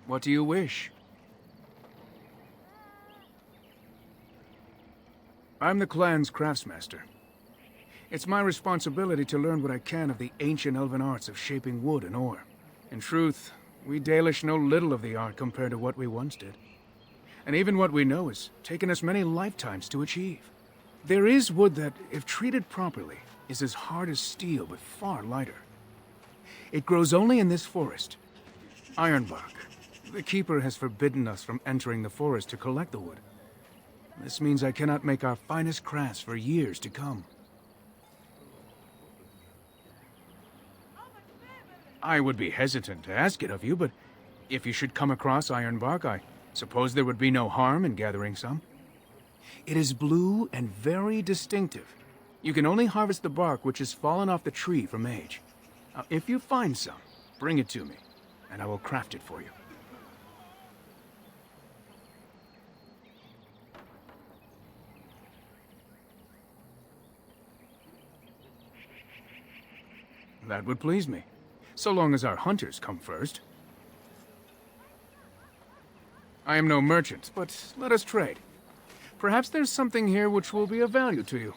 What do you wish? I'm the clan's craftsmaster. It's my responsibility to learn what I can of the ancient elven arts of shaping wood and ore. In truth, we Dalish know little of the art compared to what we once did. And even what we know has taken us many lifetimes to achieve. There is wood that, if treated properly, is as hard as steel but far lighter. It grows only in this forest, Ironbark. The Keeper has forbidden us from entering the forest to collect the wood. This means I cannot make our finest crafts for years to come. I would be hesitant to ask it of you, but if you should come across Ironbark, I suppose there would be no harm in gathering some. It is blue and very distinctive. You can only harvest the bark which has fallen off the tree from age. Now, if you find some, bring it to me, and I will craft it for you. That would please me, so long as our hunters come first. I am no merchant, but let us trade. Perhaps there's something here which will be of value to you.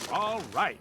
All right.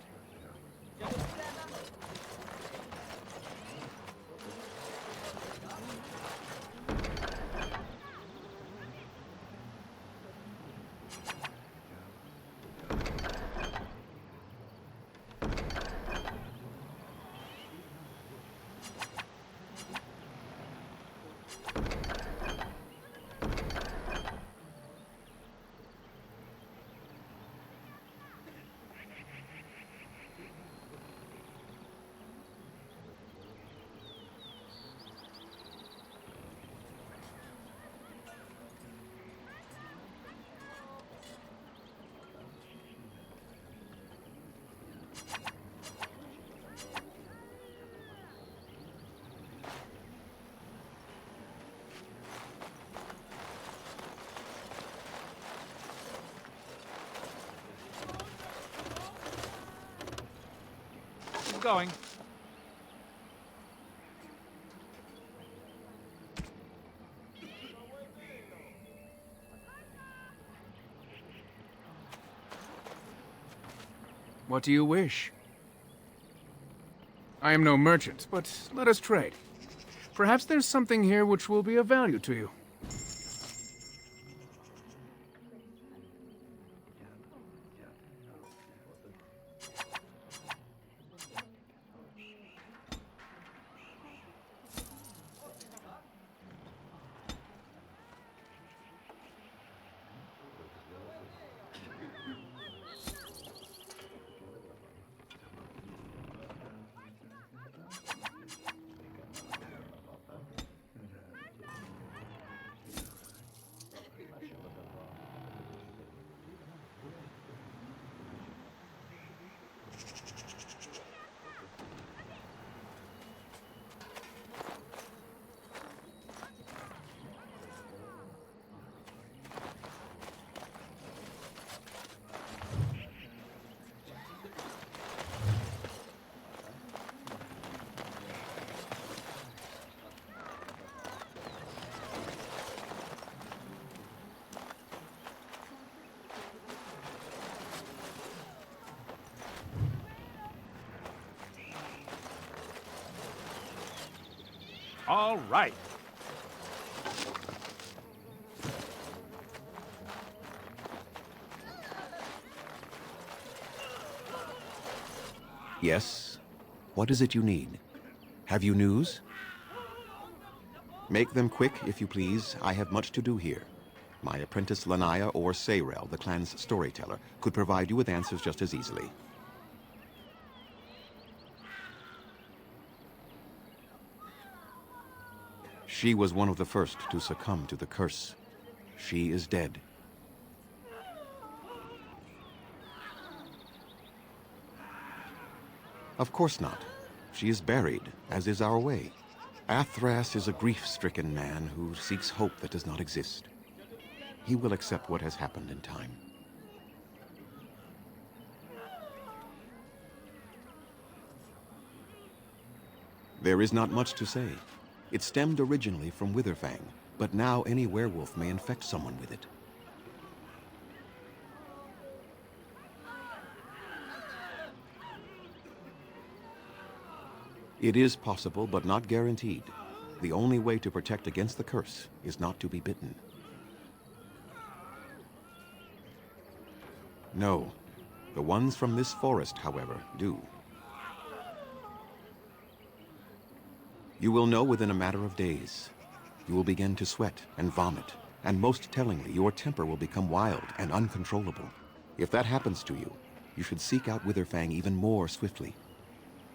Going. What do you wish? I am no merchant, but let us trade. Perhaps there's something here which will be of value to you. All right. Yes? What is it you need? Have you news? Make them quick, if you please. I have much to do here. My apprentice Lanaya or Sayrel, the clan's storyteller, could provide you with answers just as easily. She was one of the first to succumb to the curse. She is dead. Of course not. She is buried, as is our way. Athras is a grief-stricken man who seeks hope that does not exist. He will accept what has happened in time. There is not much to say. It stemmed originally from Witherfang, but now any werewolf may infect someone with it. It is possible, but not guaranteed. The only way to protect against the curse is not to be bitten. No. The ones from this forest, however, do. You will know within a matter of days. You will begin to sweat and vomit, and most tellingly, your temper will become wild and uncontrollable. If that happens to you, you should seek out Witherfang even more swiftly.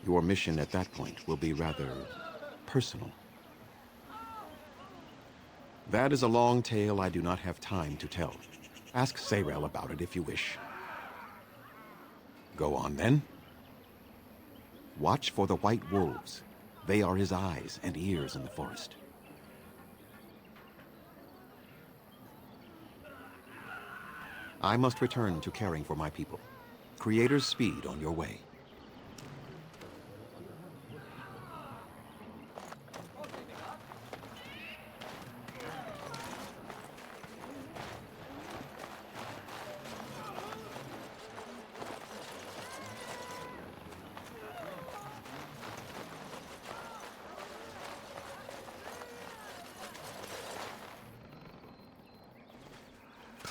Your mission at that point will be rather personal. That is a long tale I do not have time to tell. Ask Sayrel about it if you wish. Go on then. Watch for the white wolves. They are his eyes and ears in the forest. I must return to caring for my people. Creator's speed on your way.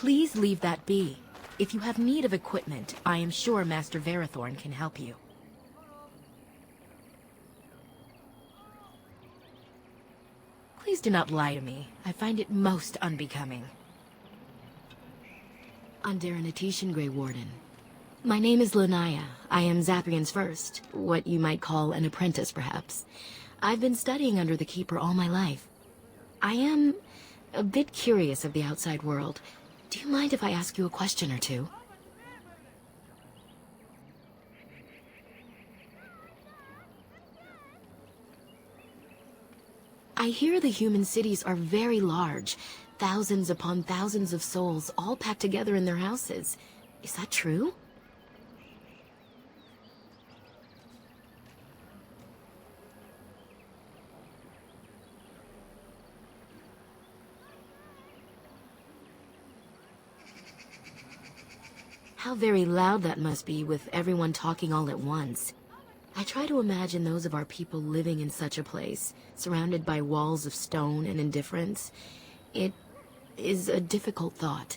Please leave that be. If you have need of equipment, I am sure Master Verathorn can help you. Please do not lie to me. I find it most unbecoming. Underanitishan, Grey Warden. My name is Lanaya. I am Zaprian's first, what you might call an apprentice, perhaps. I've been studying under the Keeper all my life. I am a bit curious of the outside world. Do you mind if I ask you a question or two? I hear the human cities are very large, thousands upon thousands of souls all packed together in their houses. Is that true? How very loud that must be with everyone talking all at once. I try to imagine those of our people living in such a place, surrounded by walls of stone and indifference. It is a difficult thought.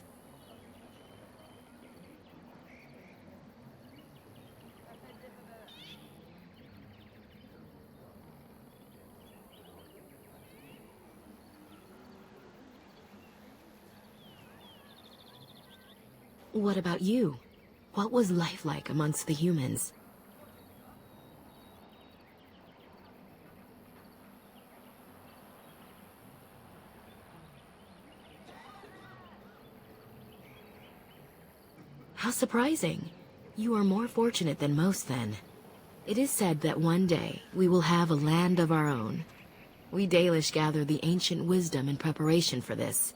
What about you? What was life like amongst the humans? How surprising. You are more fortunate than most, then. It is said that one day we will have a land of our own. We Dalish gather the ancient wisdom in preparation for this.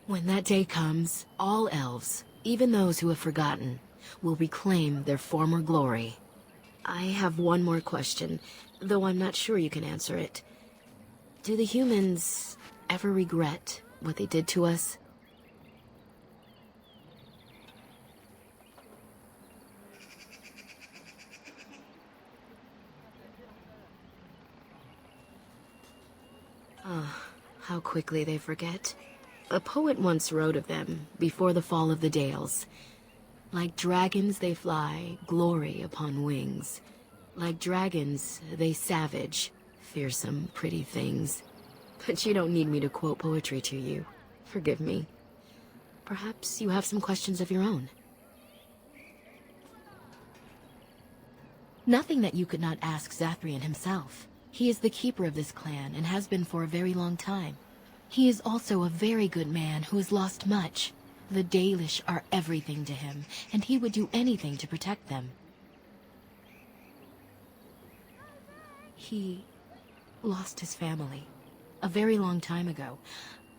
When that day comes, all elves, even those who have forgotten, will reclaim their former glory. I have one more question, though I'm not sure you can answer it. Do the humans ever regret what they did to us? How quickly they forget. A poet once wrote of them, before the fall of the Dales. Like dragons they fly, glory upon wings. Like dragons, they savage, fearsome, pretty things. But you don't need me to quote poetry to you. Forgive me. Perhaps you have some questions of your own. Nothing that you could not ask Zathrian himself. He is the keeper of this clan and has been for a very long time. He is also a very good man who has lost much. The Dalish are everything to him, and he would do anything to protect them. He lost his family a very long time ago.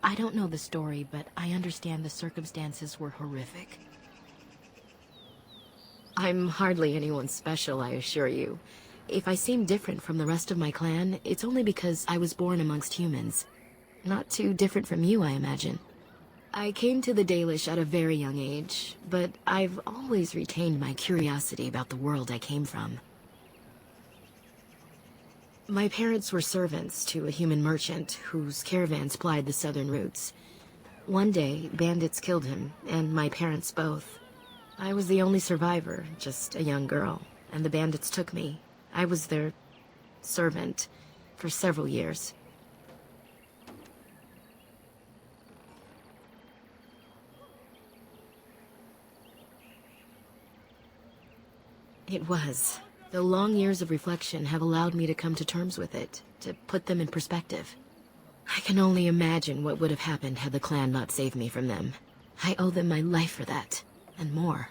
I don't know the story, but I understand the circumstances were horrific. I'm hardly anyone special, I assure you. If I seem different from the rest of my clan, it's only because I was born amongst humans. Not too different from you, I imagine. I came to the Dalish at a very young age, but I've always retained my curiosity about the world I came from. My parents were servants to a human merchant whose caravans plied the southern routes. One day, bandits killed him, and my parents both. I was the only survivor, just a young girl, and the bandits took me. I was their servant for several years. It was. The long years of reflection have allowed me to come to terms with it, to put them in perspective. I can only imagine what would have happened had the clan not saved me from them. I owe them my life for that, and more.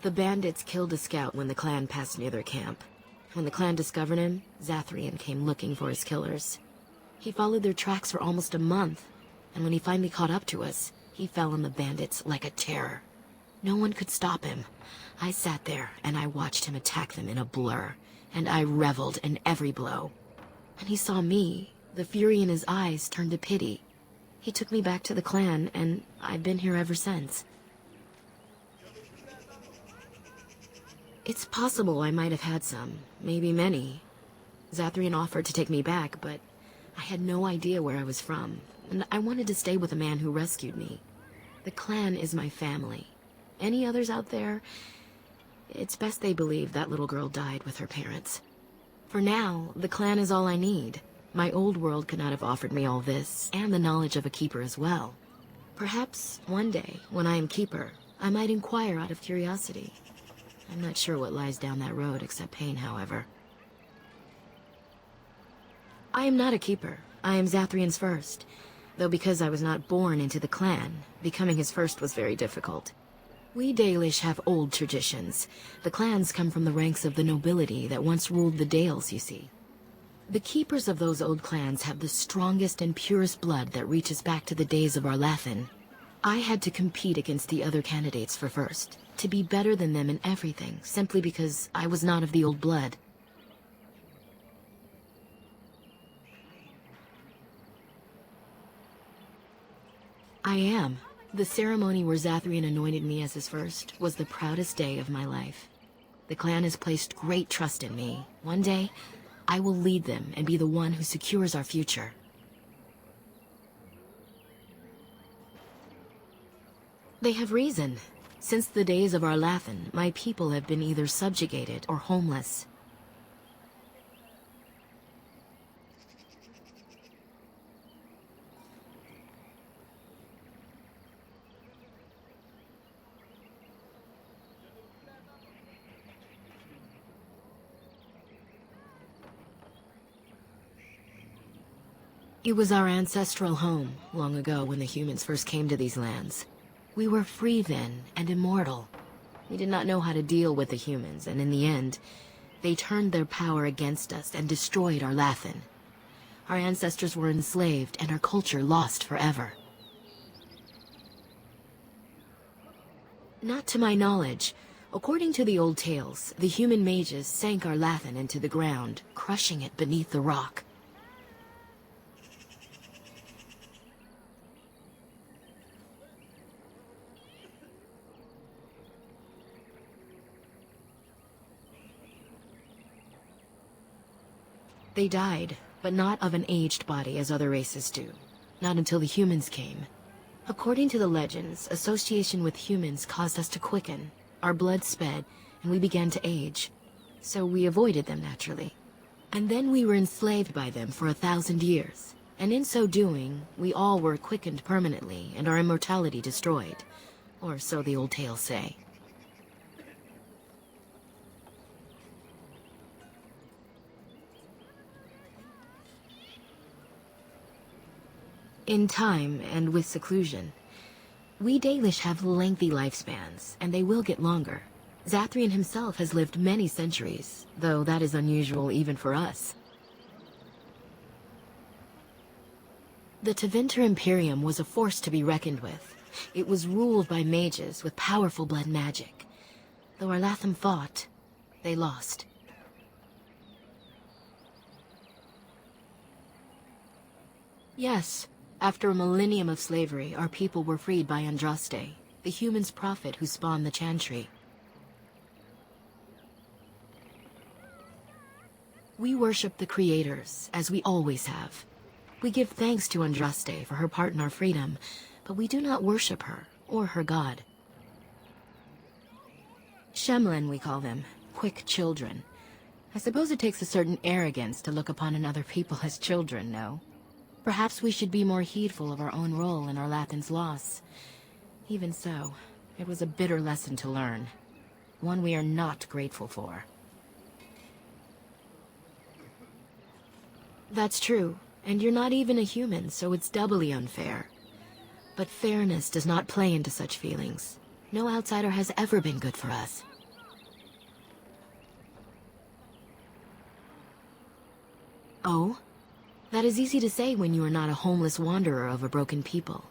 The bandits killed a scout when the clan passed near their camp. When the clan discovered him, Zathrian came looking for his killers. He followed their tracks for almost a month, and when he finally caught up to us, he fell on the bandits like a terror. No one could stop him. I sat there, and I watched him attack them in a blur, and I reveled in every blow. When he saw me, the fury in his eyes turned to pity. He took me back to the clan, and I've been here ever since. It's possible I might have had some, maybe many. Zathrian offered to take me back, but I had no idea where I was from, and I wanted to stay with the man who rescued me. The clan is my family. Any others out there? It's best they believe that little girl died with her parents. For now, the clan is all I need. My old world could not have offered me all this, and the knowledge of a keeper as well. Perhaps one day, when I am keeper, I might inquire out of curiosity. I'm not sure what lies down that road except pain, however. I am not a keeper. I am Zathrian's first. Though because I was not born into the clan, becoming his first was very difficult. We Dalish have old traditions. The clans come from the ranks of the nobility that once ruled the Dales, you see. The keepers of those old clans have the strongest and purest blood that reaches back to the days of Arlathan. I had to compete against the other candidates for first, to be better than them in everything, simply because I was not of the old blood. I am. The ceremony where Zathrian anointed me as his first was the proudest day of my life. The clan has placed great trust in me. One day, I will lead them and be the one who secures our future. They have reason. Since the days of Arlathan, my people have been either subjugated or homeless. It was our ancestral home, long ago when the humans first came to these lands. We were free then, and immortal. We did not know how to deal with the humans, and in the end, they turned their power against us and destroyed Arlathan. Our ancestors were enslaved, and our culture lost forever. Not to my knowledge. According to the old tales, the human mages sank Arlathan into the ground, crushing it beneath the rock. They died, but not of an aged body as other races do. Not until the humans came. According to the legends, association with humans caused us to quicken. Our blood sped, and we began to age. So we avoided them naturally. And then we were enslaved by them for 1,000 years. And in so doing, we all were quickened permanently and our immortality destroyed. Or so the old tales say. In time, and with seclusion, we Dalish have lengthy lifespans, and they will get longer. Zathrian himself has lived many centuries, though that is unusual even for us. The Tevinter Imperium was a force to be reckoned with. It was ruled by mages with powerful blood magic. Though Arlathan fought, they lost. Yes. After a millennium of slavery, our people were freed by Andraste, the human's prophet who spawned the Chantry. We worship the creators, as we always have. We give thanks to Andraste for her part in our freedom, but we do not worship her, or her god. Shemlen, we call them, quick children. I suppose it takes a certain arrogance to look upon another people as children, no? Perhaps we should be more heedful of our own role in Arlathan's loss. Even so, it was a bitter lesson to learn. One we are not grateful for. That's true, and you're not even a human, so it's doubly unfair. But fairness does not play into such feelings. No outsider has ever been good for us. Oh? That is easy to say when you are not a homeless wanderer of a broken people.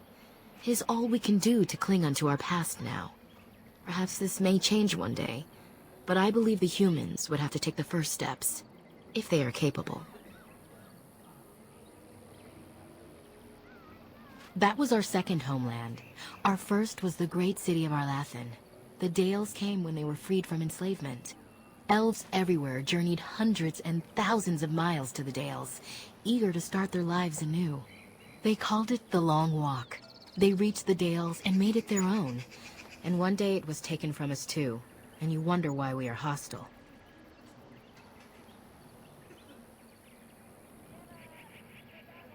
It is all we can do to cling onto our past now. Perhaps this may change one day, but I believe the humans would have to take the first steps, if they are capable. That was our second homeland. Our first was the great city of Arlathan. The Dales came when they were freed from enslavement. Elves everywhere journeyed hundreds and thousands of miles to the Dales, eager to start their lives anew. They called it the Long Walk. They reached the Dales and made it their own. And one day it was taken from us too, and you wonder why we are hostile.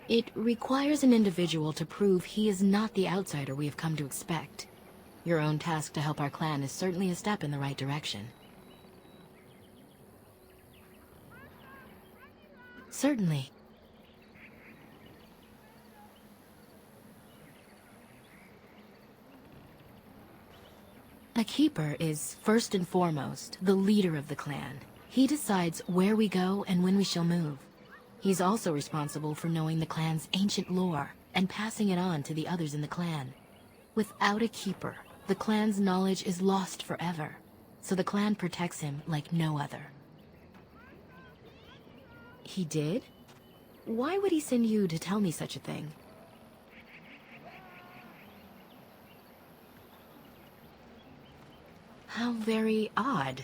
It requires an individual to prove he is not the outsider we have come to expect. Your own task to help our clan is certainly a step in the right direction. Certainly. A keeper is, first and foremost, the leader of the clan. He decides where we go and when we shall move. He's also responsible for knowing the clan's ancient lore and passing it on to the others in the clan. Without a keeper, the clan's knowledge is lost forever, so the clan protects him like no other. He did? Why would he send you to tell me such a thing? How very odd.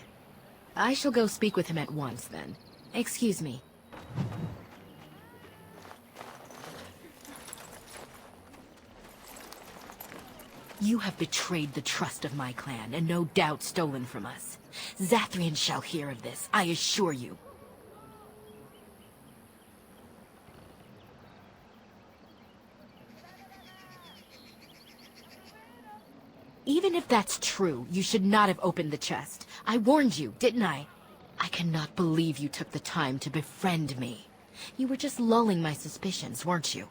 I shall go speak with him at once, then. Excuse me. You have betrayed the trust of my clan, and no doubt stolen from us. Zathrian shall hear of this, I assure you. Even if that's true, you should not have opened the chest. I warned you, didn't I? I cannot believe you took the time to befriend me. You were just lulling my suspicions, weren't you?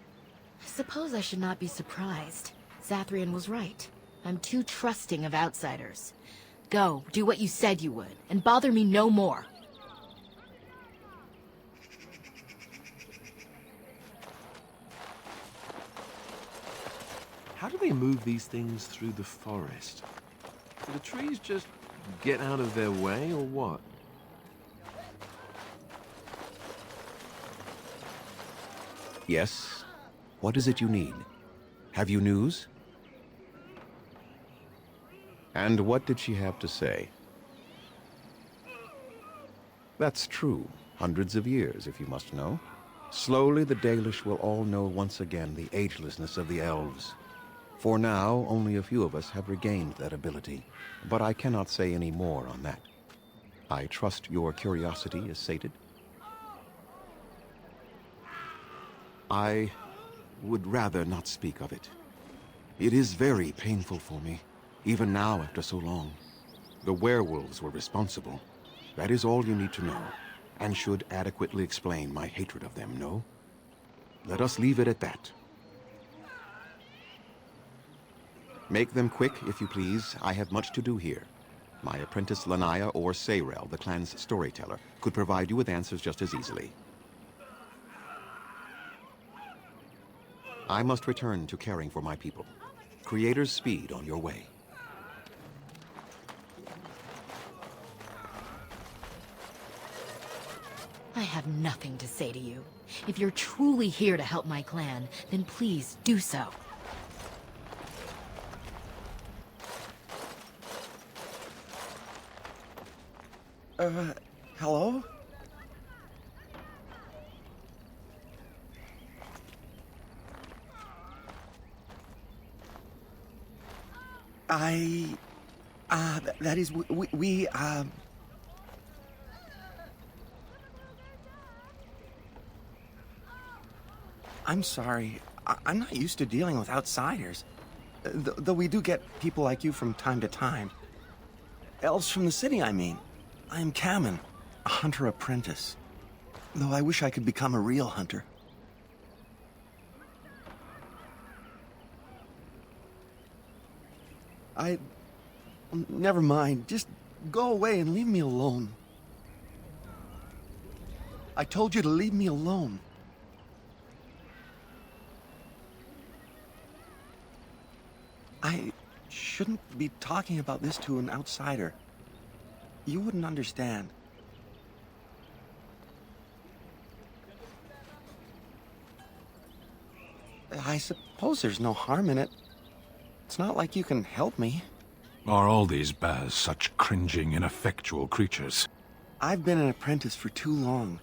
I suppose I should not be surprised. Zathrian was right. I'm too trusting of outsiders. Go, do what you said you would, and bother me no more. How do they move these things through the forest? Do the trees just get out of their way, or what? Yes? What is it you need? Have you news? And what did she have to say? That's true. Hundreds of years, if you must know. Slowly, the Dalish will all know once again the agelessness of the elves. For now, only a few of us have regained that ability, but I cannot say any more on that. I trust your curiosity is sated. I would rather not speak of it. It is very painful for me, even now after so long. The werewolves were responsible. That is all you need to know, and should adequately explain my hatred of them, no? Let us leave it at that. Make them quick, if you please. I have much to do here. My apprentice Lanaya or Sayrel, the clan's storyteller, could provide you with answers just as easily. I must return to caring for my people. Creator's speed on your way. I have nothing to say to you. If you're truly here to help my clan, then please do so. Hello? That is, I'm sorry. I'm not used to dealing with outsiders. Though we do get people like you from time to time. Elves from the city, I mean. I am Kamen, a hunter apprentice. Though I wish I could become a real hunter. Never mind. Just go away and leave me alone. I told you to leave me alone. I shouldn't be talking about this to an outsider. You wouldn't understand. I suppose there's no harm in it. It's not like you can help me. Are all these Baz such cringing, ineffectual creatures? I've been an apprentice for too long.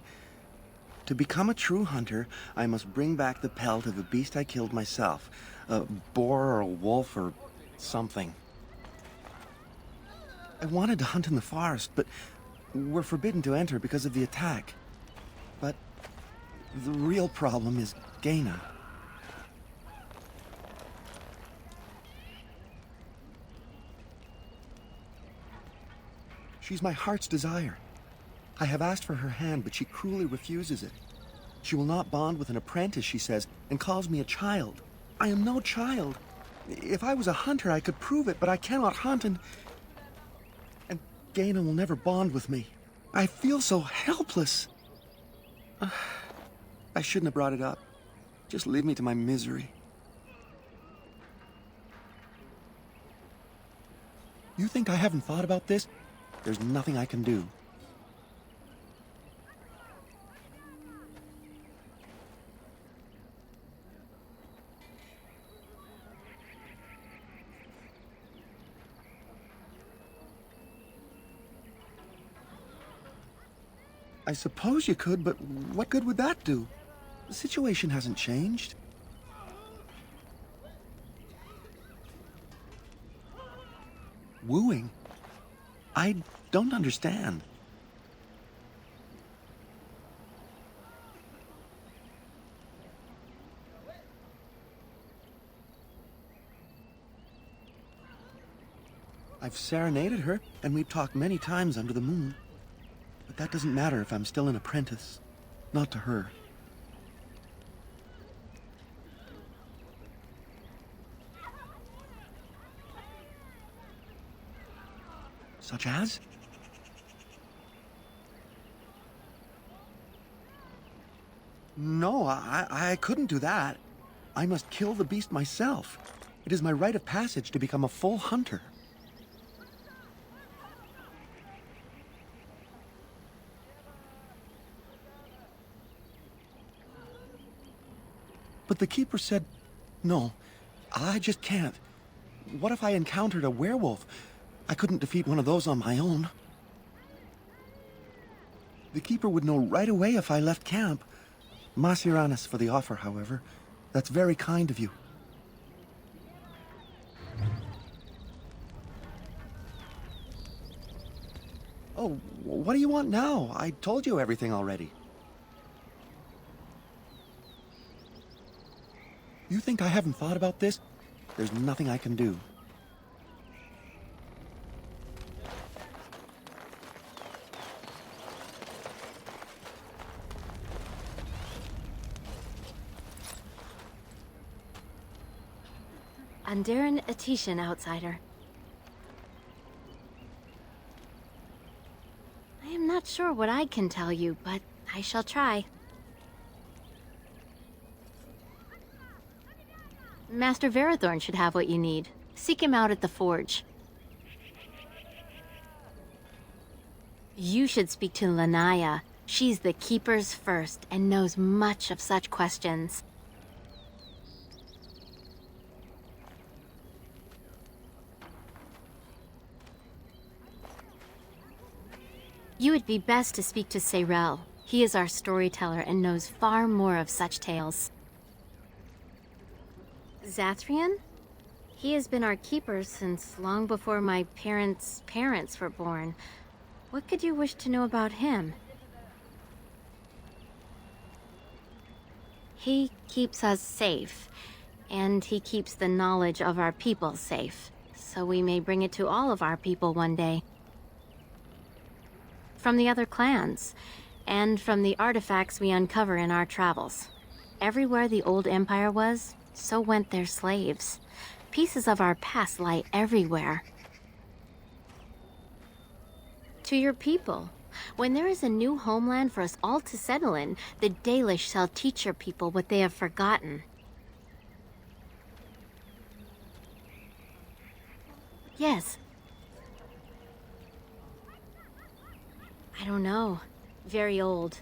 To become a true hunter, I must bring back the pelt of a beast I killed myself. A boar or a wolf or something. I wanted to hunt in the forest, but we're forbidden to enter because of the attack. But the real problem is Gaina. She's my heart's desire. I have asked for her hand, but she cruelly refuses it. She will not bond with an apprentice, she says, and calls me a child. I am no child. If I was a hunter, I could prove it, but I cannot hunt, and Gaina will never bond with me. I feel so helpless. I shouldn't have brought it up. Just leave me to my misery. You think I haven't thought about this? There's nothing I can do. I suppose you could, but what good would that do? The situation hasn't changed. Wooing? I don't understand. I've serenaded her, and we've talked many times under the moon. But that doesn't matter if I'm still an apprentice. Not to her. Such as? No, I couldn't do that. I must kill the beast myself. It is my rite of passage to become a full hunter. But the keeper said, no, I just can't. What if I encountered a werewolf? I couldn't defeat one of those on my own. The keeper would know right away if I left camp. Masiranis for the offer, however. That's very kind of you. Oh, what do you want now? I told you everything already. You think I haven't thought about this? There's nothing I can do. Andarin Atishan, outsider. I am not sure what I can tell you, but I shall try. Master Verathorn should have what you need. Seek him out at the forge. You should speak to Lanaya. She's the Keeper's first and knows much of such questions. You would be best to speak to Seyrel. He is our storyteller and knows far more of such tales. Zathrian? He has been our keeper since long before my parents' parents were born. What could you wish to know about him? He keeps us safe, and he keeps the knowledge of our people safe, so we may bring it to all of our people one day. From the other clans, and from the artifacts we uncover in our travels. Everywhere the old empire was, so went their slaves. Pieces of our past lie everywhere. To your people, when there is a new homeland for us all to settle in, the Dalish shall teach your people what they have forgotten. Yes. I don't know. Very old.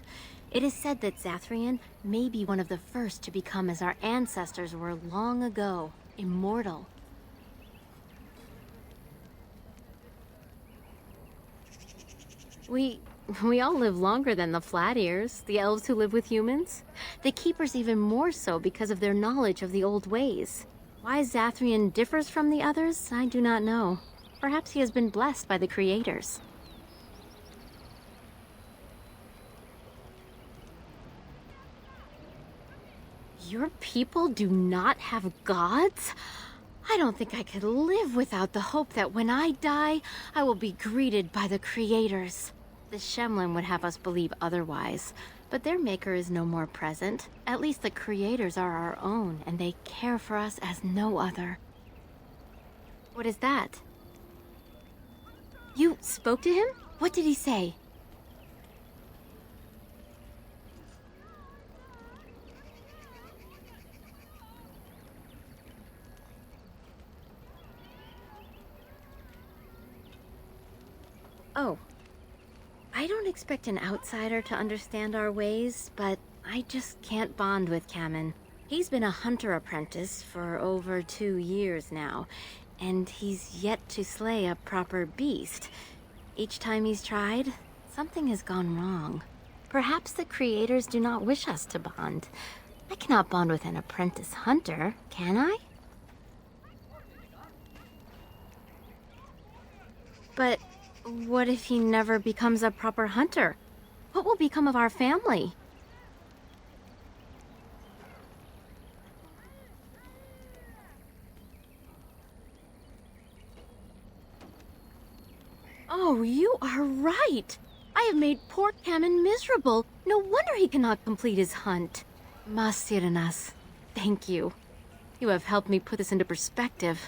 It is said that Zathrian may be one of the first to become as our ancestors were long ago, immortal. We all live longer than the Flat Ears, the elves who live with humans. The Keepers even more so because of their knowledge of the old ways. Why Zathrian differs from the others, I do not know. Perhaps he has been blessed by the Creators. Your people do not have gods? I don't think I could live without the hope that when I die, I will be greeted by the Creators. The Shemlin would have us believe otherwise, but their maker is no more present. At least the Creators are our own, and they care for us as no other. What is that? You spoke to him? What did he say? Oh. I don't expect an outsider to understand our ways, but I just can't bond with Kamen. He's been a hunter apprentice for over 2 years now, and he's yet to slay a proper beast. Each time he's tried, something has gone wrong. Perhaps the creators do not wish us to bond. I cannot bond with an apprentice hunter, can I? But what if he never becomes a proper hunter? What will become of our family? Oh, you are right. I have made poor Cammon miserable. No wonder he cannot complete his hunt. Masiranas, thank you. You have helped me put this into perspective.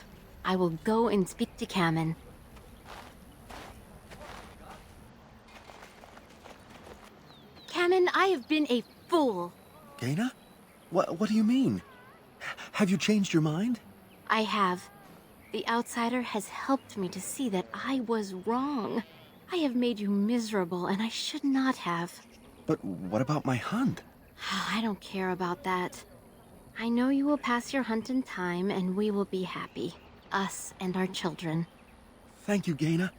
I will go and speak to Cammon. Cammon, I have been a fool. Gaina? What do you mean? Have you changed your mind? I have. The outsider has helped me to see that I was wrong. I have made you miserable, and I should not have. But what about my hunt? I don't care about that. I know you will pass your hunt in time, and we will be happy. Us and our children. Thank you, Gaina.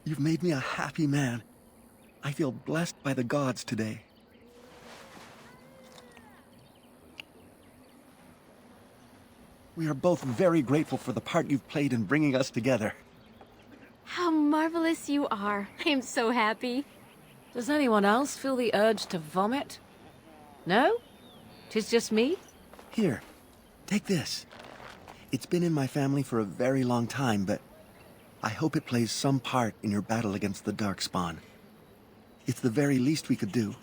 You've made me a happy man. I feel blessed by the gods today. We are both very grateful for the part you've played in bringing us together. How marvelous you are. I am so happy. Does anyone else feel the urge to vomit? No? 'Tis just me? Here, take this. It's been in my family for a very long time, but I hope it plays some part in your battle against the Darkspawn. It's the very least we could do.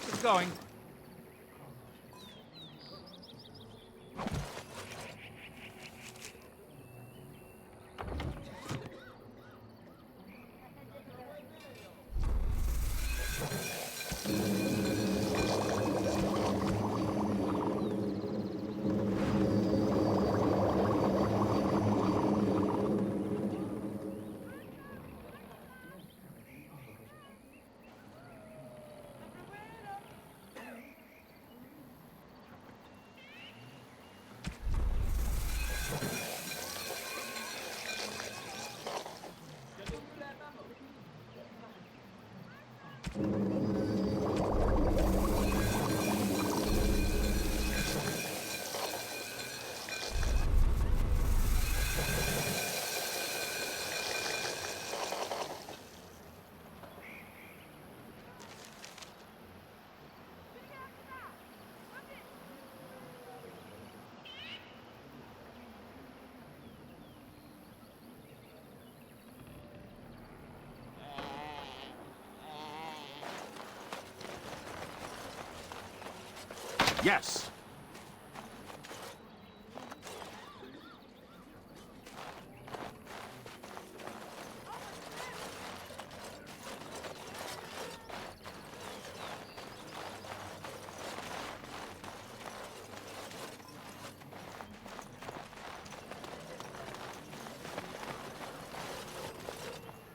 It's going. Yes.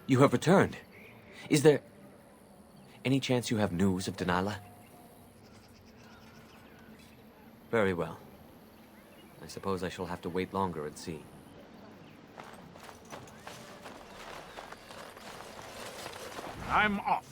You have returned. Is there any chance you have news of Delilah? Very well. I suppose I shall have to wait longer and see. I'm off.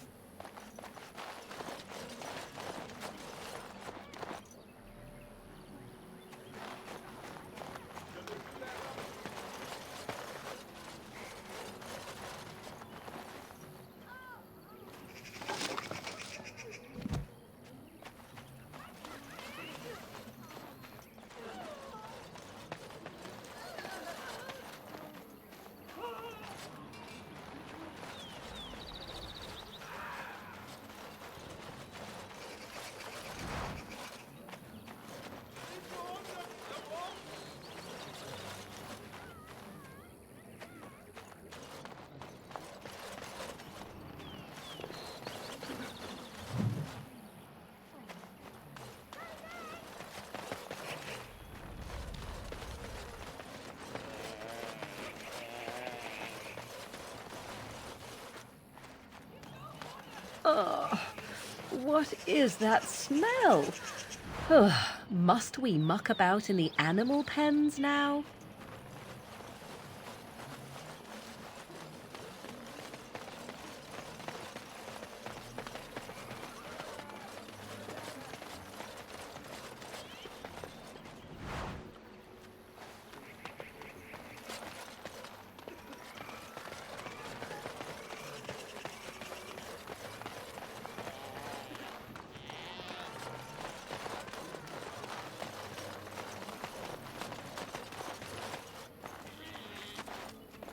What is that smell? Ugh, must we muck about in the animal pens now?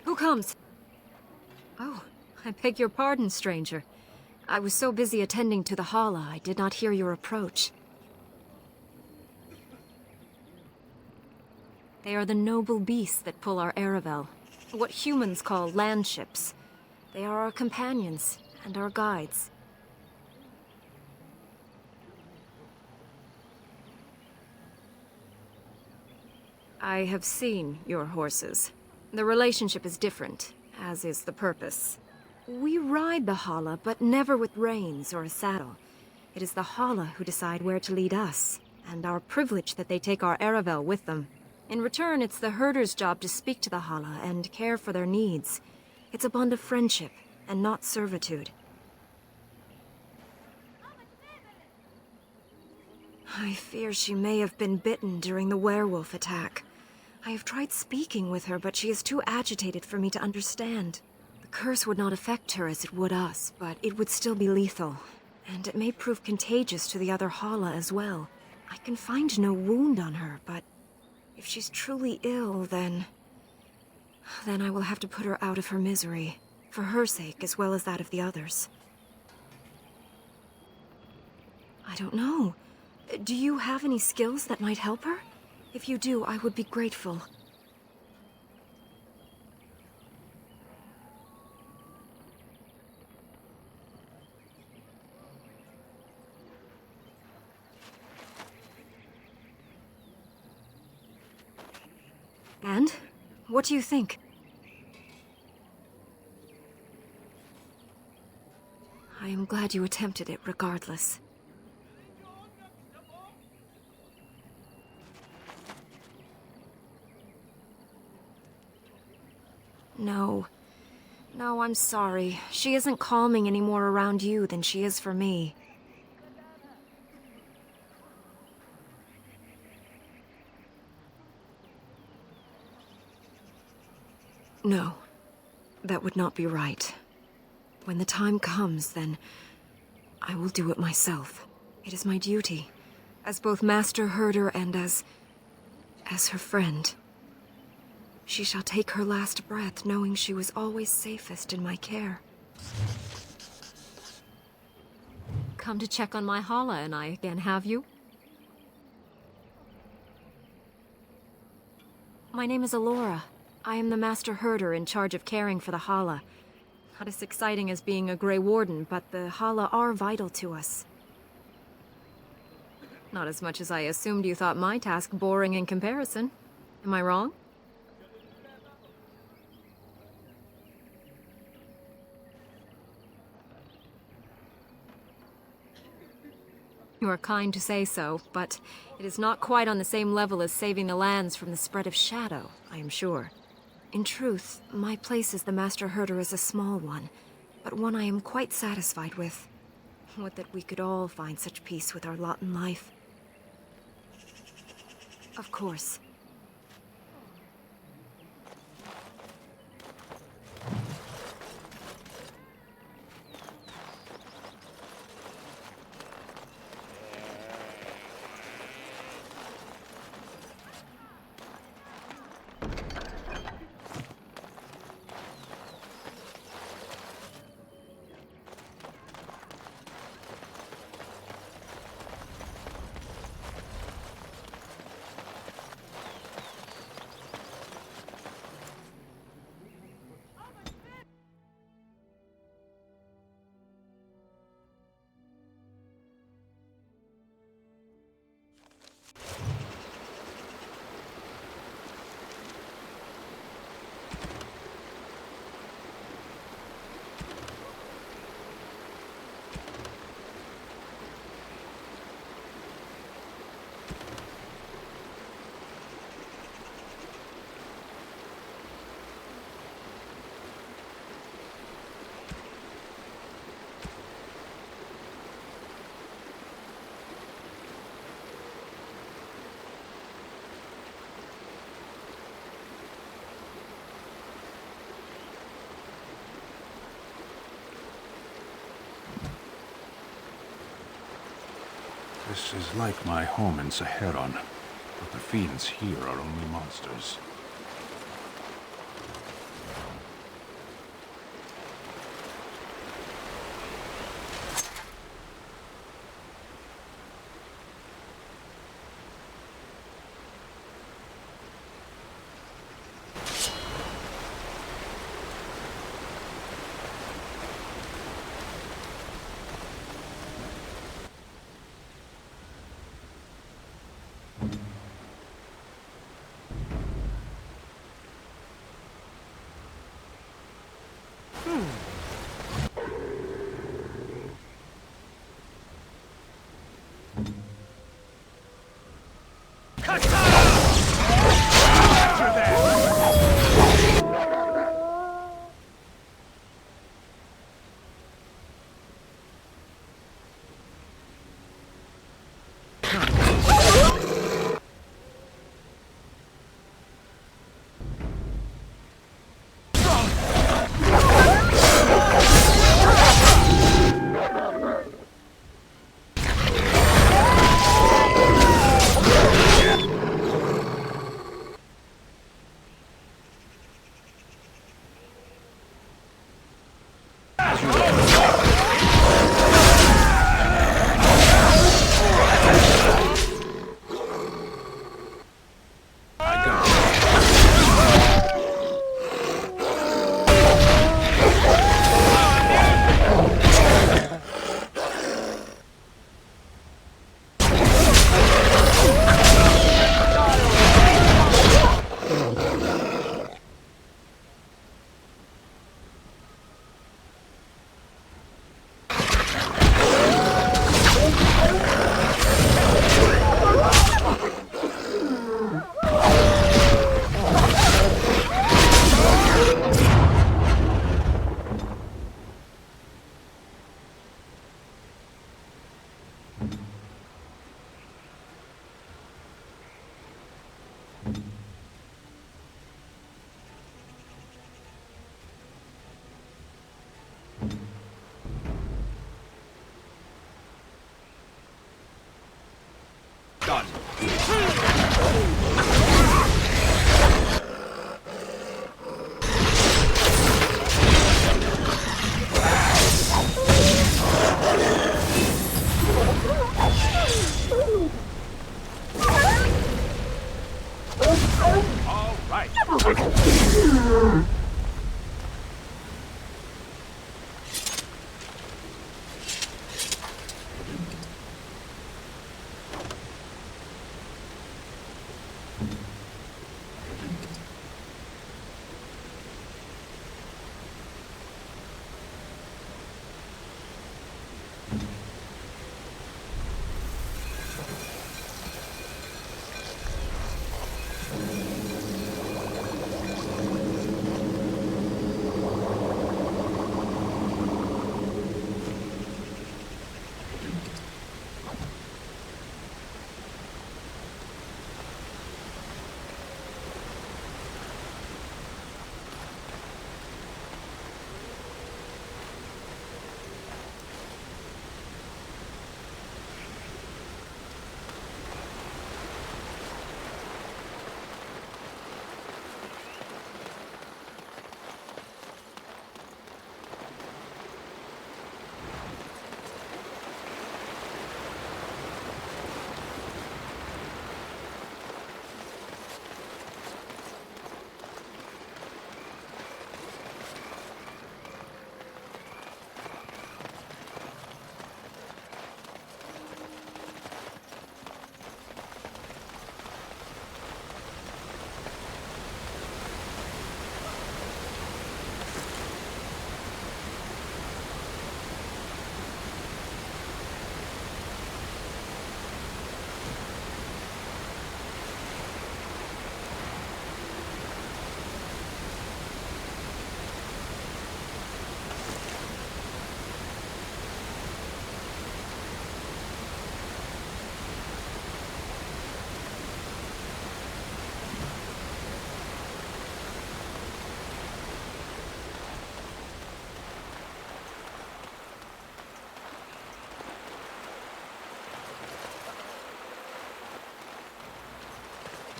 Who comes? Oh, I beg your pardon, stranger. I was so busy attending to the Hala, I did not hear your approach. They are the noble beasts that pull our Aravel, what humans call land ships. They are our companions and our guides. I have seen your horses. The relationship is different, as is the purpose. We ride the Hala, but never with reins or a saddle. It is the Hala who decide where to lead us, and our privilege that they take our Aravel with them. In return, it's the herder's job to speak to the Hala and care for their needs. It's a bond of friendship, and not servitude. I fear she may have been bitten during the werewolf attack. I have tried speaking with her, but she is too agitated for me to understand. The curse would not affect her as it would us, but it would still be lethal. And it may prove contagious to the other Hala as well. I can find no wound on her, but if she's truly ill, then I will have to put her out of her misery. For her sake, as well as that of the others. I don't know. Do you have any skills that might help her? If you do, I would be grateful. And? What do you think? I am glad you attempted it regardless. No. No, I'm sorry. She isn't calming any more around you than she is for me. No. That would not be right. When the time comes, then I will do it myself. It is my duty, as both Master Herder and as her friend. She shall take her last breath knowing she was always safest in my care. Come to check on my Hala and I again, have you? My name is Alora. I am the Master Herder in charge of caring for the Hala. Not as exciting as being a Grey Warden, but the Hala are vital to us. Not as much as I assumed you thought my task boring in comparison. Am I wrong? You are kind to say so, but it is not quite on the same level as saving the lands from the spread of shadow, I am sure. In truth, my place as the Master Herder is a small one, but one I am quite satisfied with. Would that we could all find such peace with our lot in life. Of course. This is like my home in Saharon, but the fiends here are only monsters.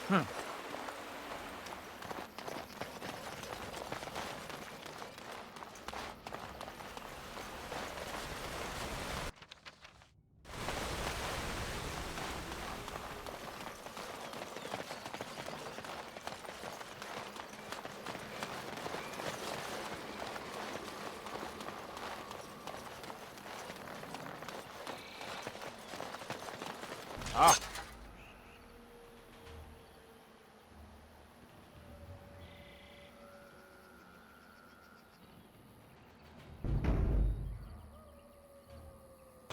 Ah.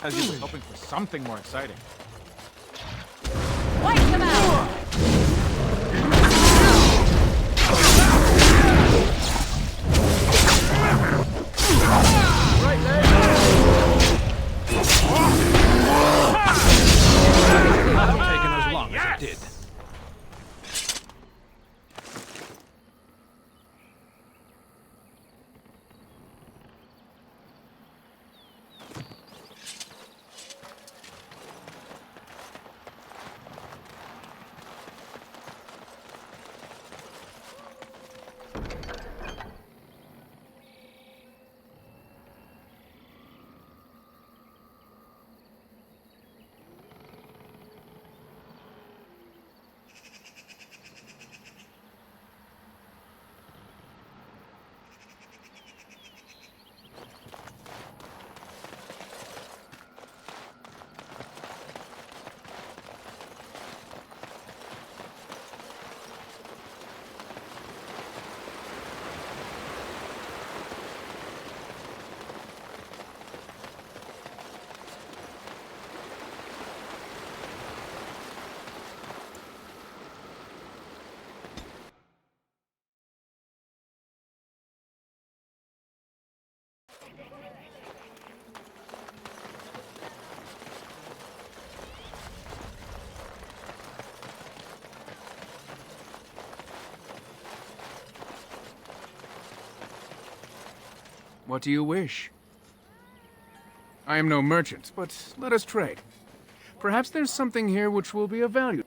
As you were hoping for something more exciting. Wipe them out! Right there! Not taken as long as it did. What do you wish? I am no merchant, but let us trade. Perhaps there's something here which will be of value.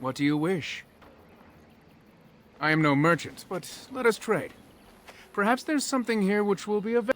What do you wish? I am no merchant, but let us trade. Perhaps there's something here which will be of...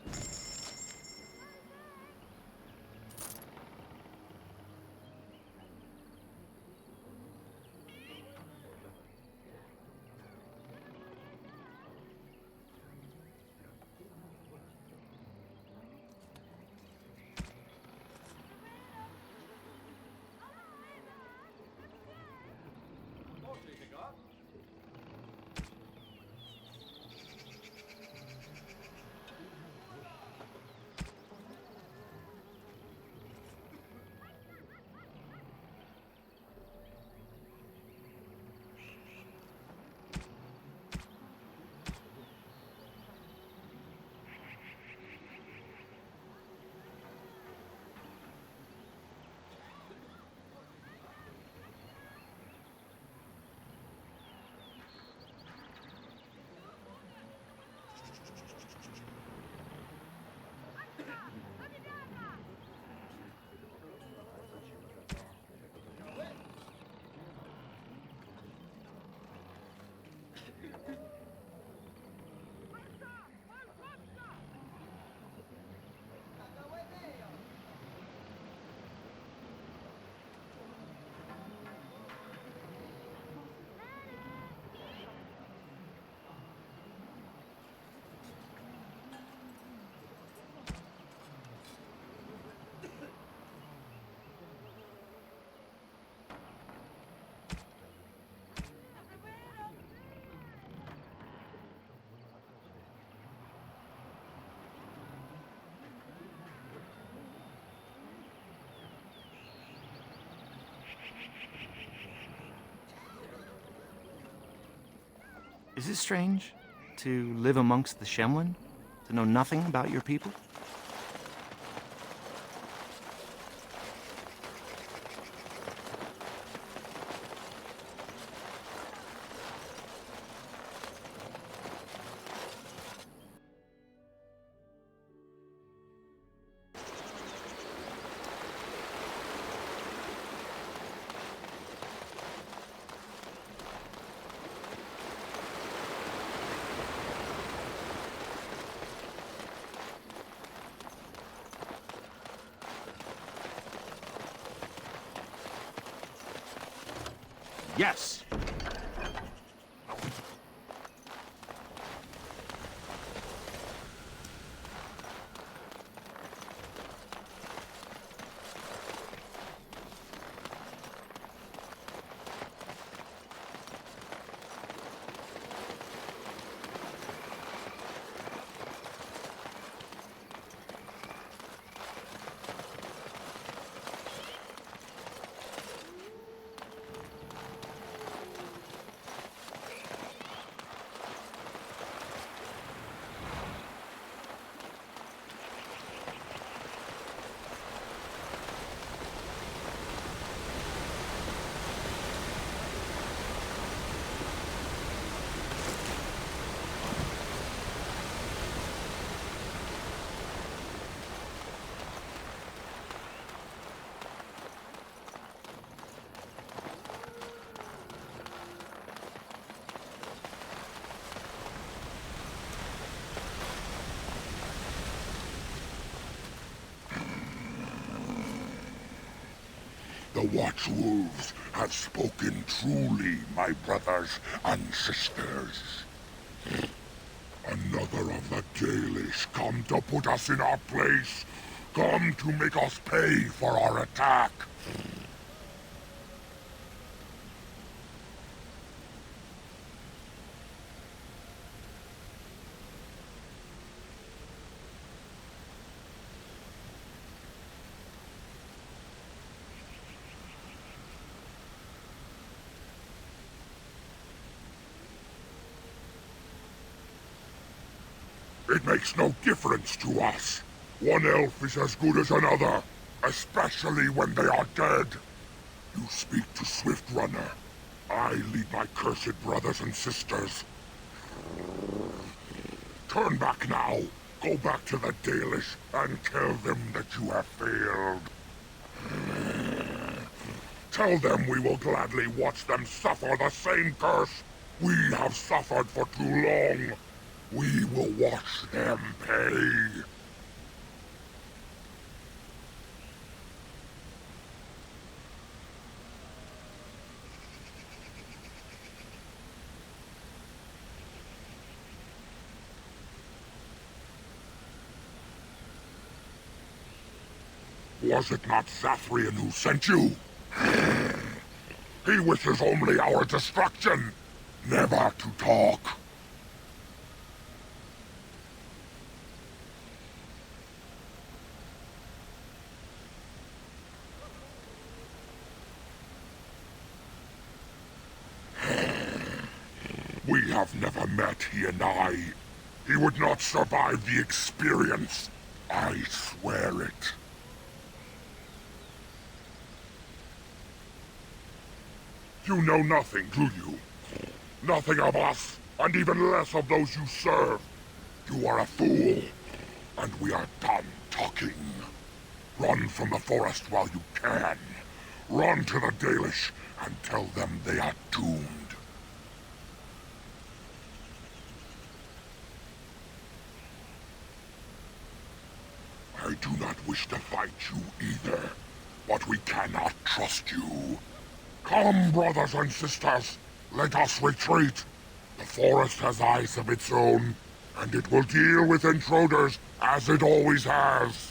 Is it strange to live amongst the Shemlin? To know nothing about your people? Yes! The Watchwolves have spoken truly, my brothers and sisters. Another of the Gaelish come to put us in our place. Come to make us pay for our attack. It makes no difference to us. One elf is as good as another, especially when they are dead. You speak to Swift Runner. I lead my cursed brothers and sisters. Turn back now. Go back to the Dalish and tell them that you have failed. Tell them we will gladly watch them suffer the same curse we have suffered for too long. We will watch them pay. Was it not Zathrian who sent you? He wishes only our destruction, never to talk. We have never met, he and I. He would not survive the experience. I swear it. You know nothing, do you? Nothing of us, and even less of those you serve. You are a fool, and we are done talking. Run from the forest while you can. Run to the Dalish and tell them they are doomed. I do not wish to fight you either, but we cannot trust you. Come, brothers and sisters, let us retreat. The forest has eyes of its own, and it will deal with intruders as it always has.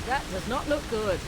That does not look good.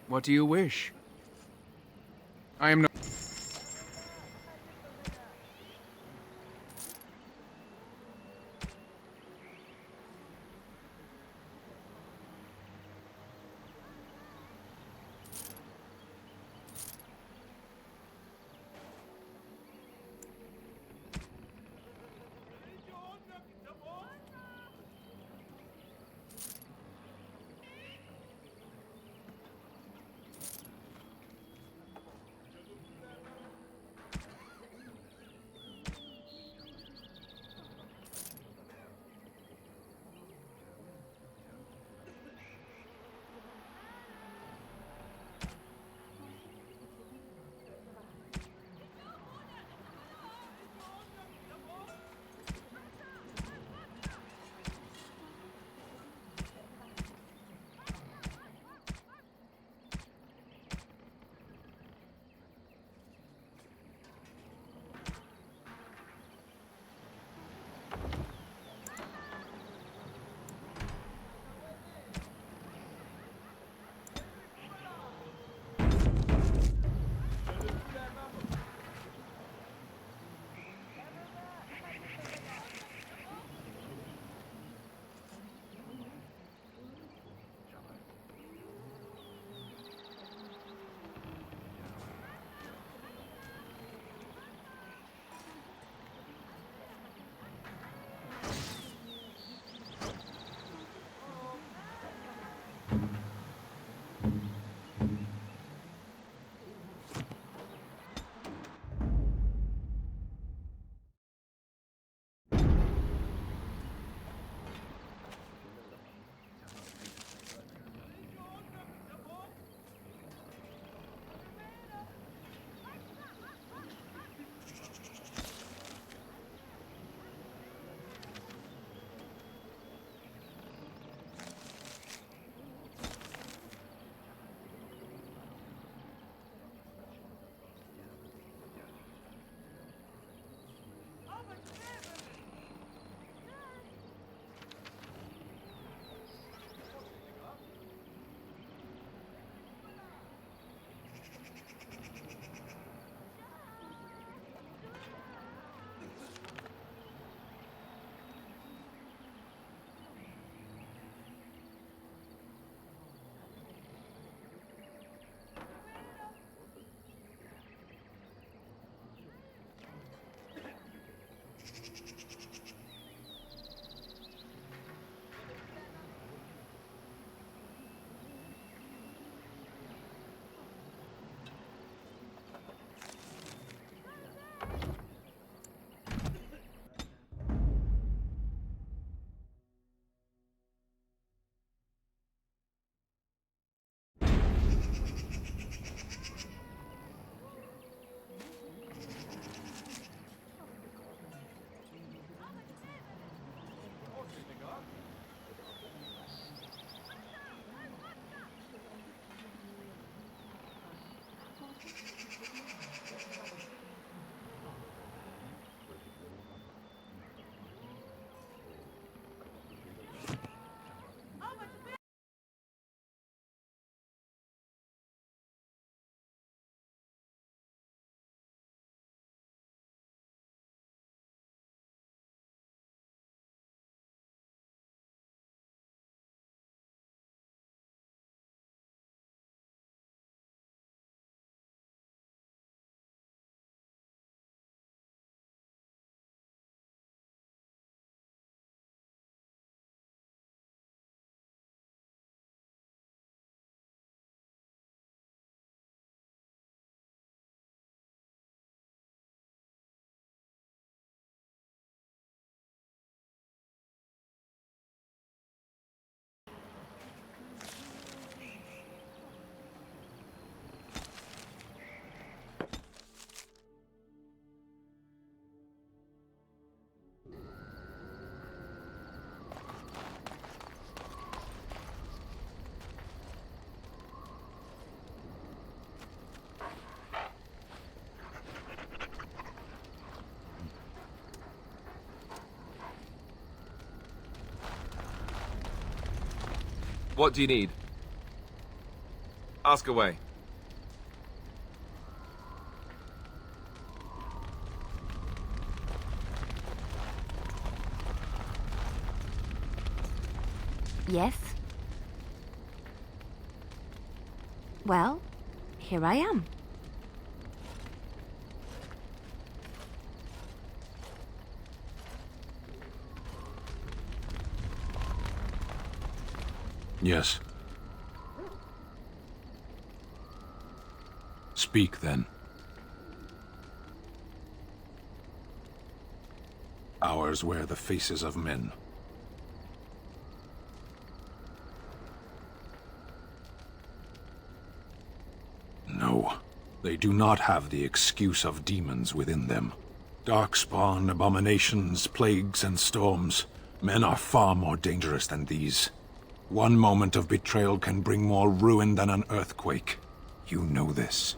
What do you wish? I am no... What do you need? Ask away. Yes? Well, here I am. Yes. Speak, then. Ours wear the faces of men. No, they do not have the excuse of demons within them. Darkspawn, abominations, plagues, and storms. Men are far more dangerous than these. One moment of betrayal can bring more ruin than an earthquake. You know this.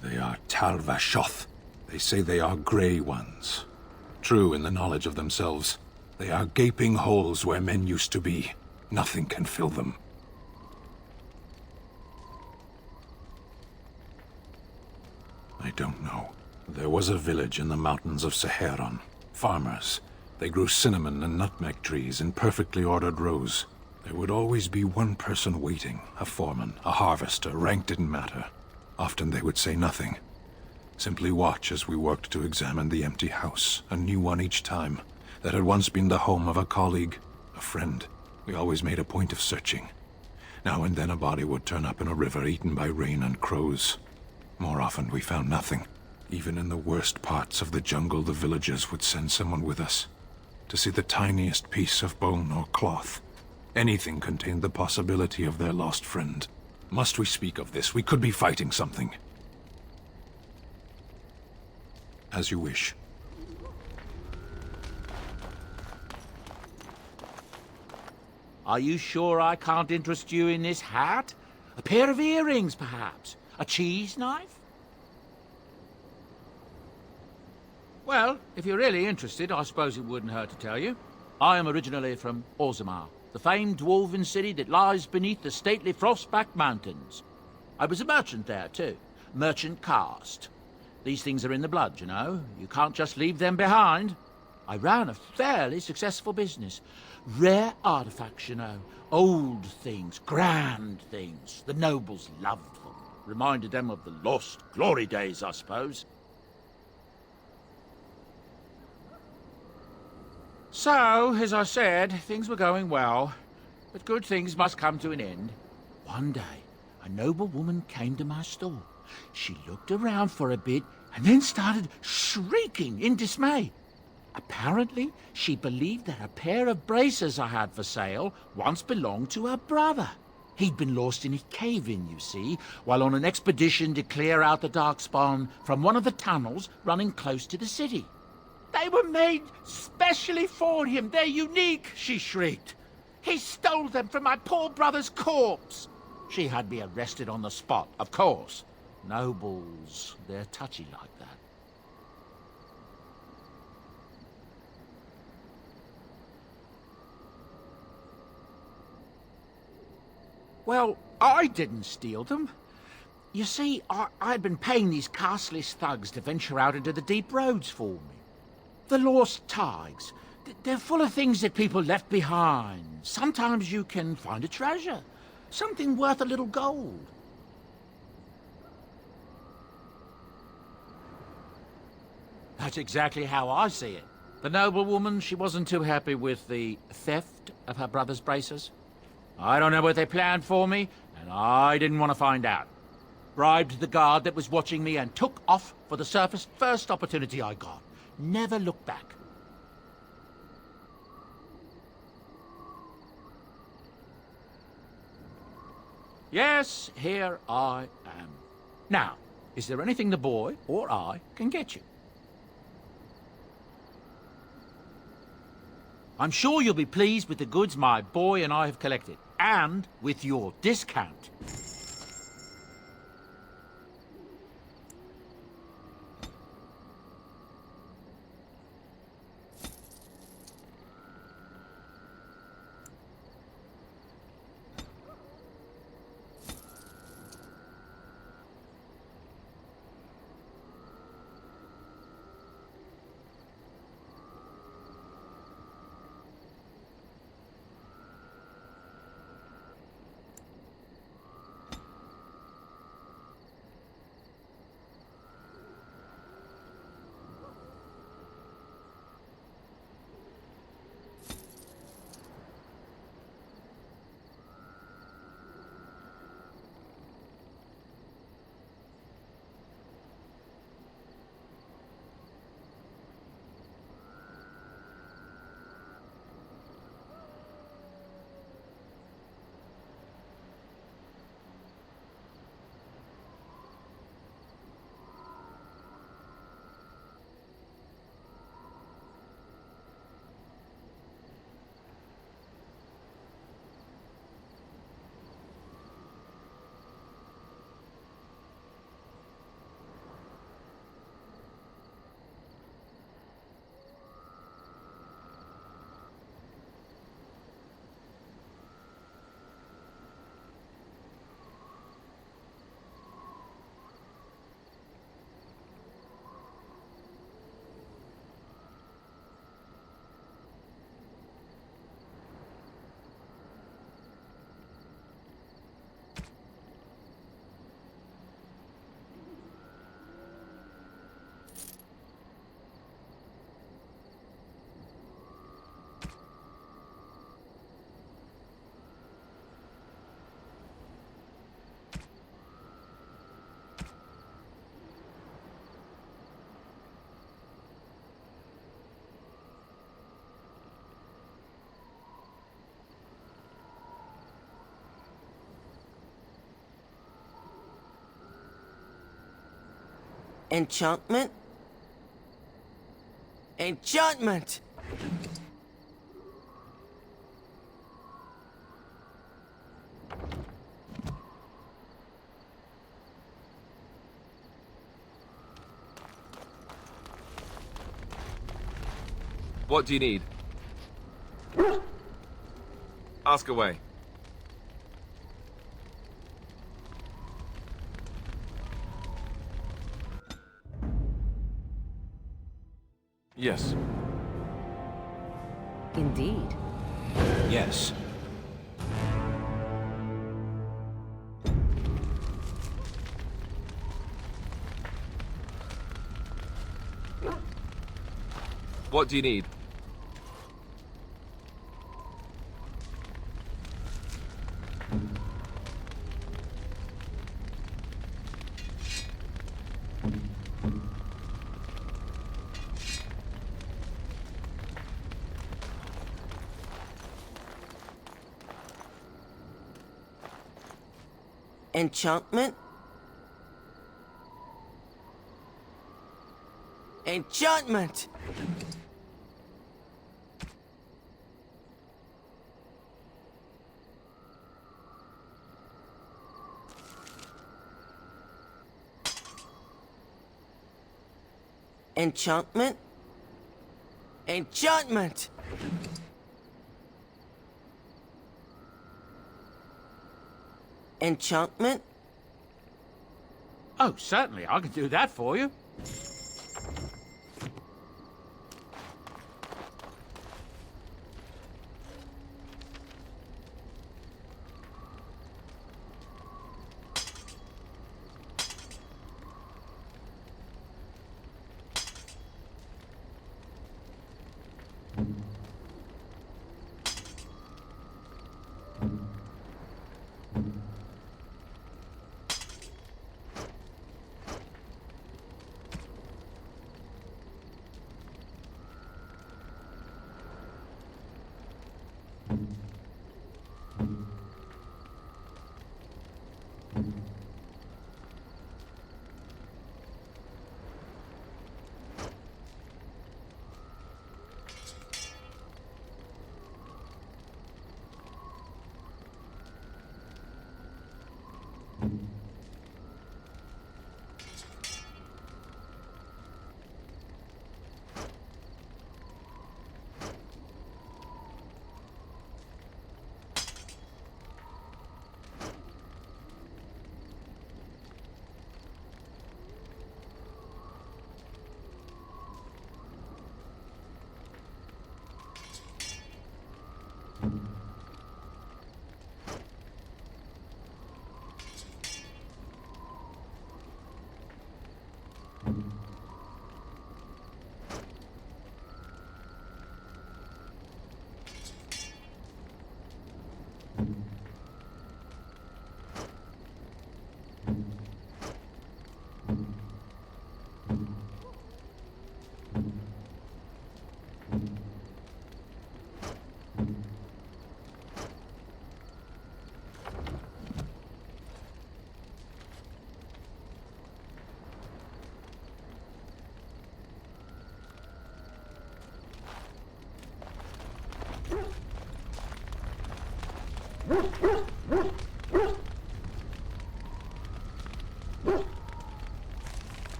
They are Tal Vashoth. They say they are Grey Ones. True in the knowledge of themselves. They are gaping holes where men used to be. Nothing can fill them. I don't know. There was a village in the mountains of Saharon. Farmers. They grew cinnamon and nutmeg trees in perfectly ordered rows. There would always be one person waiting, a foreman, a harvester, rank didn't matter. Often they would say nothing. Simply watch as we worked to examine the empty house, a new one each time, that had once been the home of a colleague, a friend. We always made a point of searching. Now and then a body would turn up in a river eaten by rain and crows. More often we found nothing. Even in the worst parts of the jungle, the villagers would send someone with us to see the tiniest piece of bone or cloth. Anything contained the possibility of their lost friend. Must we speak of this? We could be fighting something. As you wish. Are you sure I can't interest you in this hat? A pair of earrings, perhaps? A cheese knife? Well, if you're really interested, I suppose it wouldn't hurt to tell you. I am originally from Orzammar, the famed dwarven city that lies beneath the stately Frostback Mountains. I was a merchant there, too. Merchant caste. These things are in the blood, you know. You can't just leave them behind. I ran a fairly successful business. Rare artifacts, you know. Old things, grand things. The nobles loved them. Reminded them of the lost glory days, I suppose. So, as I said, things were going well. But good things must come to an end. One day, a noble woman came to my store. She looked around for a bit and then started shrieking in dismay. Apparently, she believed that a pair of braces I had for sale once belonged to her brother. He'd been lost in a cave-in, you see, while on an expedition to clear out the Darkspawn from one of the tunnels running close to the city. They were made specially for him. They're unique, she shrieked. He stole them from my poor brother's corpse. She had me arrested on the spot, of course. Nobles, they're touchy like that. Well, I didn't steal them. You see, I'd been paying these castless thugs to venture out into the deep roads for me. The lost tides. They're full of things that people left behind. Sometimes you can find a treasure. Something worth a little gold. That's exactly how I see it. The noblewoman, she wasn't too happy with the theft of her brother's braces. I don't know what they planned for me, and I didn't want to find out. Bribed the guard that was watching me and took off for the surface first opportunity I got. Never looked back. Yes, here I am. Now, is there anything the boy or I can get you? I'm sure you'll be pleased with the goods my boy and I have collected, and with your discount. Enchantment? Enchantment! What do you need? Ask away. Yes. Indeed. Yes. What do you need? Enchantment? Enchantment! Enchantment? Enchantment! Enchantment? Oh, certainly, I can do that for you.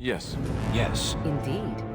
Yes. Yes. Indeed.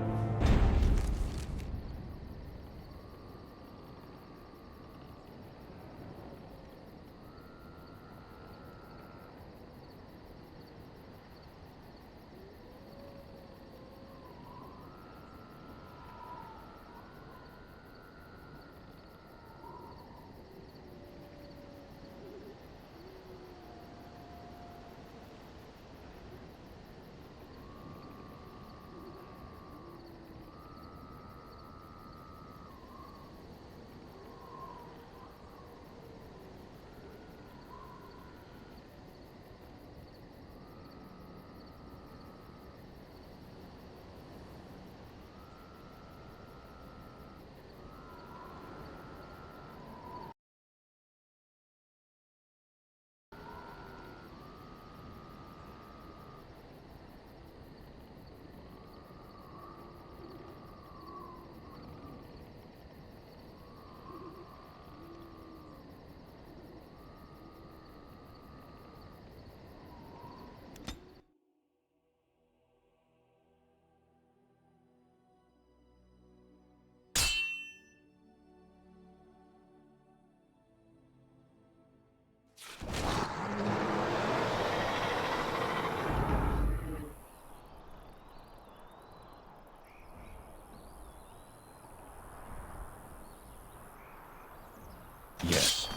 Yes.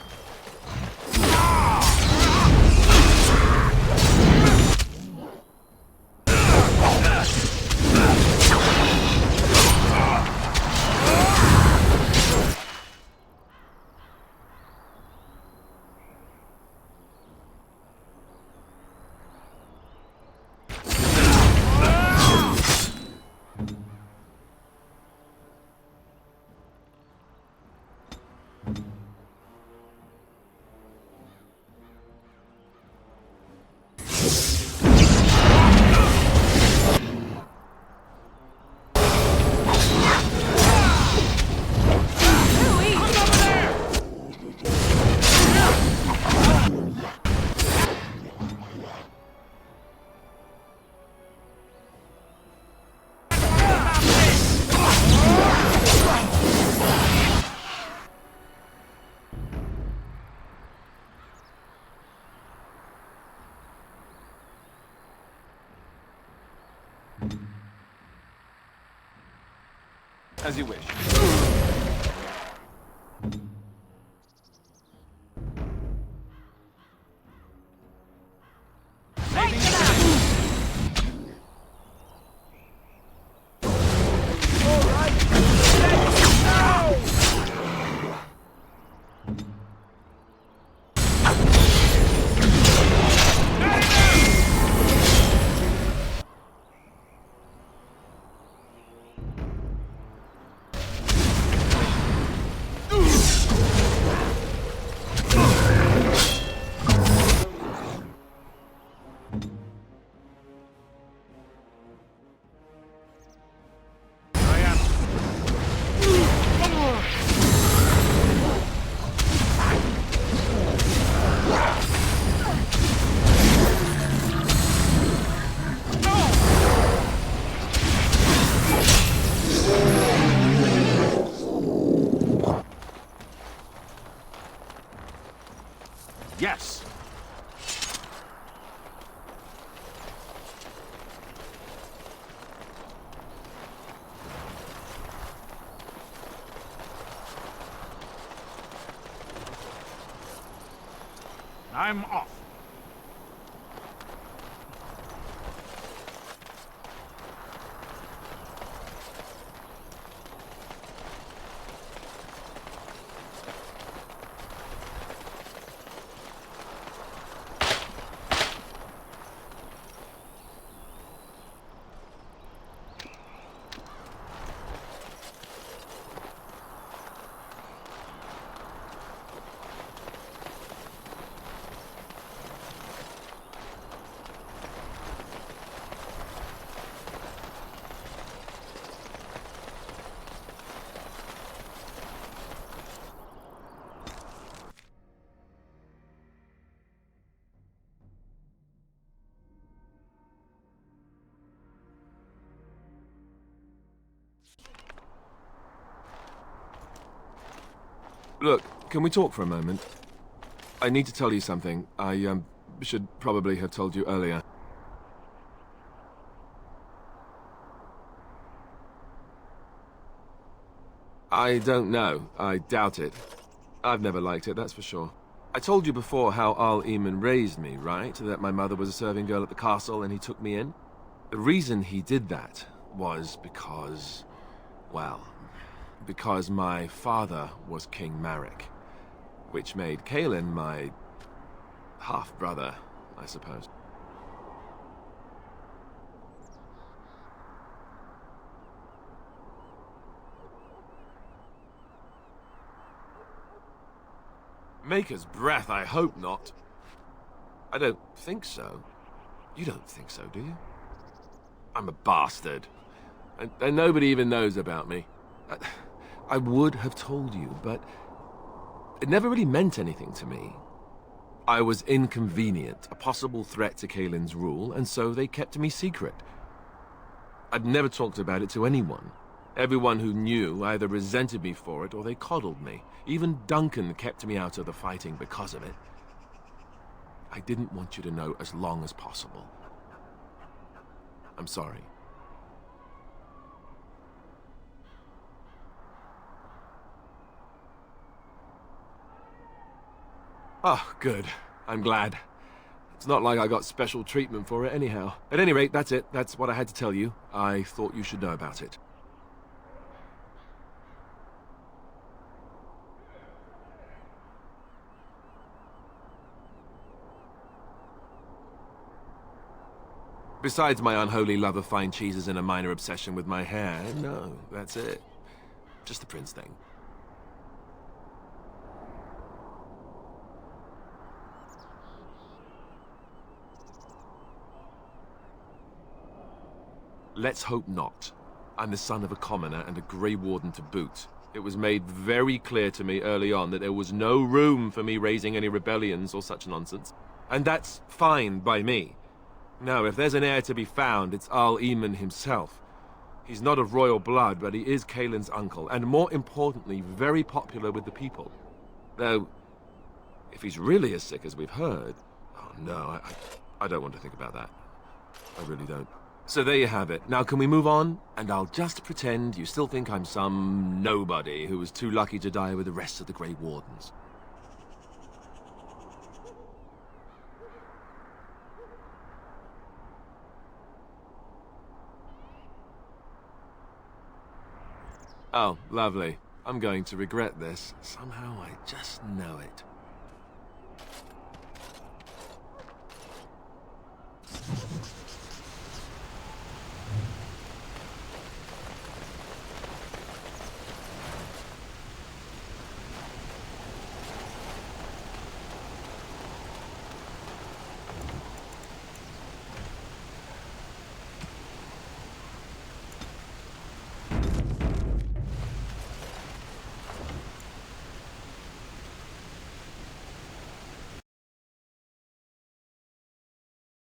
As you wish. Yes. I'm off. Look, can we talk for a moment? I need to tell you something. I, should probably have told you earlier. I don't know. I doubt it. I've never liked it, that's for sure. I told you before how Al Eamon raised me, right? That my mother was a serving girl at the castle and he took me in? The reason he did that was because, well, because my father was King Marek, which made Kaelin my half-brother, I suppose. Maker's breath, I hope not. I don't think so. You don't think so, do you? I'm a bastard. And nobody even knows about me. I would have told you, but it never really meant anything to me. I was inconvenient, a possible threat to Kaelin's rule, and so they kept me secret. I'd never talked about it to anyone. Everyone who knew either resented me for it or they coddled me. Even Duncan kept me out of the fighting because of it. I didn't want you to know as long as possible. I'm sorry. Oh, good. I'm glad. It's not like I got special treatment for it anyhow. At any rate, that's it. That's what I had to tell you. I thought you should know about it. Besides my unholy love of fine cheeses and a minor obsession with my hair, no, that's it. Just the prince thing. Let's hope not. I'm the son of a commoner and a Grey Warden to boot. It was made very clear to me early on that there was no room for me raising any rebellions or such nonsense. And that's fine by me. No, if there's an heir to be found, it's Arl Eamon himself. He's not of royal blood, but he is Kaelin's uncle, and more importantly, very popular with the people. Though, if he's really as sick as we've heard... Oh no, I don't want to think about that. I really don't. So there you have it. Now can we move on? And I'll just pretend you still think I'm some nobody who was too lucky to die with the rest of the Grey Wardens. Oh, lovely. I'm going to regret this. Somehow I just know it.